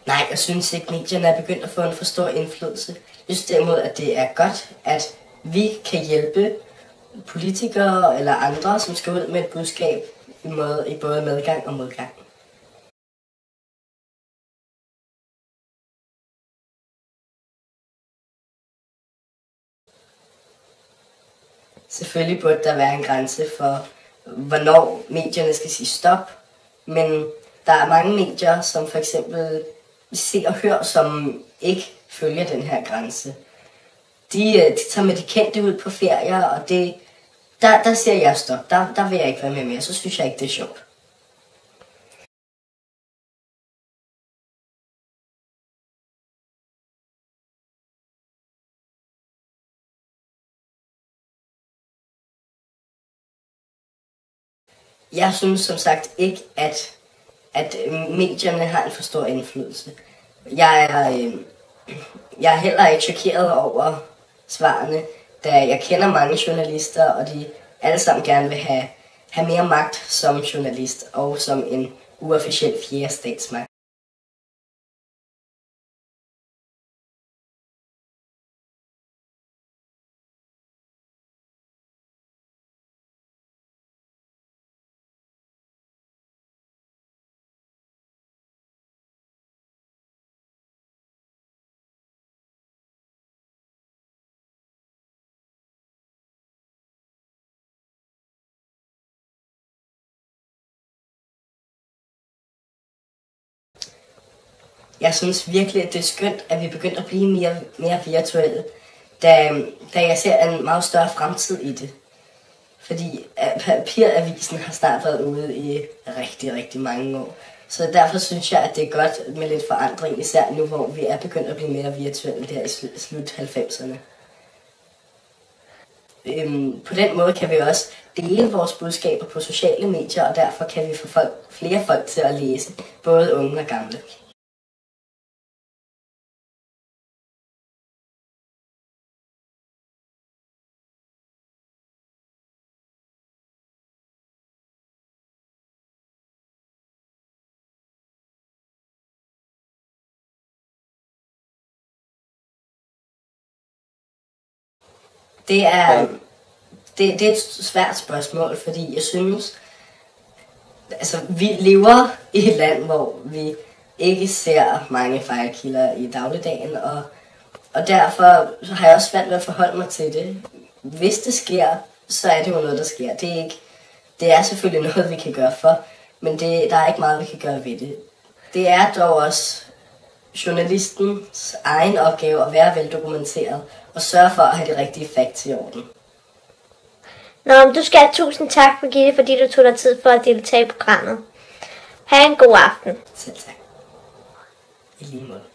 Nej, jeg synes ikke, medierne er begyndt at få en for stor indflydelse. Jeg synes derimod, at det er godt, at vi kan hjælpe politikere eller andre, som skal ud med et budskab i både medgang og modgang. Selvfølgelig burde der være en grænse for, hvornår medierne skal sige stop, men der er mange medier, som for eksempel Se og Hør, som ikke følger den her grænse. De tager med de kendte ud på ferier, og der siger jeg stop. Der vil jeg ikke være med mere. Så synes jeg ikke, det er sjovt. Jeg synes som sagt ikke, at medierne har en for stor indflydelse. Jeg er heller ikke chokeret over svarene, da jeg kender mange journalister, og de alle sammen gerne vil have mere magt som journalist og som en uofficiel fjerde statsmagt. Jeg synes virkelig, at det er skønt, at vi begynder at blive mere virtuelle, da jeg ser en meget større fremtid i det. Fordi papiravisen har snart været ude i rigtig, rigtig mange år. Så derfor synes jeg, at det er godt med lidt forandring, især nu, hvor vi er begyndt at blive mere virtuelle der i slut 90'erne. På den måde kan vi også dele vores budskaber på sociale medier, og derfor kan vi få flere folk til at læse, både unge og gamle. Det er et svært spørgsmål, fordi jeg synes, altså vi lever i et land, hvor vi ikke ser mange fejlkilder i dagligdagen, og derfor har jeg også svært ved at forholde mig til det. Hvis det sker, så er det jo noget, der sker. Det er selvfølgelig noget, vi kan gøre for, men der er ikke meget, vi kan gøre ved det. Det er dog også journalistens egen opgave at være veldokumenteret og sørge for at have de rigtige facts i orden. Nå, du skal have tusind tak, Birgitte, fordi du tog dig tid for at deltage i programmet. Ha' en god aften. Selv tak. I lige måde.